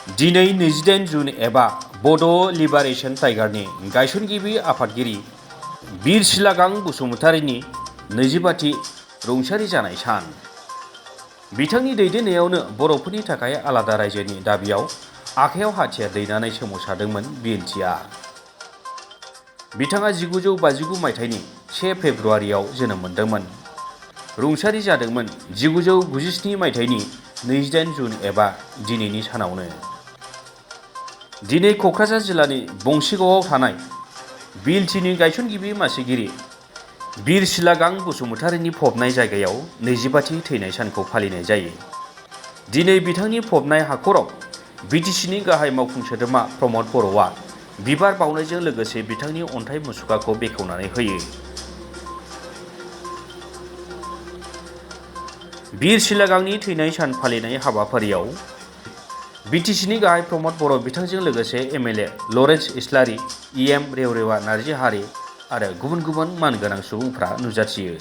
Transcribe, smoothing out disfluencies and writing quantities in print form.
दिनै 28 जुन एबा बड' लिबारेशन टाइगारनि गायसनगिरि आफादगिरि बीर सिलागां बसुमतारीनि 25थि रुंसारि जानाय सान। बिथांनि दैदेननायावनो बर'फोरनि थाखाय आलादा रायजोनि दाबियाव आखायाव हाथियार दैनानै सोमावसारदोंमोन बिएनटिआ। बिथाङा 1959 मायथाइनि 1 फेब्रुआरियाव जोनोम मोनदोंमोन। रुंसारि जादोंमोन 1997 मायथाइनि 28 जुन एबा दिनैनि सानावनो। दिनै क'क्राझार जिल्लानि बंसिगावआव थानाय बिएलटिनि गायसनगिरि मासिगिरि बीर सिलागां बसुमतारीनि फबनाय जायगायाव 25थि थैनाय सानखौ फालिनाय जायो। दिनै बिथांनि फबनाय हाखराव बिटिसिनि गाहाय मावफुं सोद्रोमा प्रमद बर'आ बिबार बावनायजों लोगोसे बिथांनि अन्थाइ मुसुखाखौ बेखेवनानै होयो। बीर सिलागांनि थैनाय सान फालिनाय हाबाफारियाव बिटिसिनि गाहाय प्रमद बर' बिथांजों लोगोसे एमएलए लरेन्स इस्लारि, इएम रेवरेवा नार्जिहारि आरो गुबुन गुबुन मानगोनां सुबुंफ्रा नुजाथियो।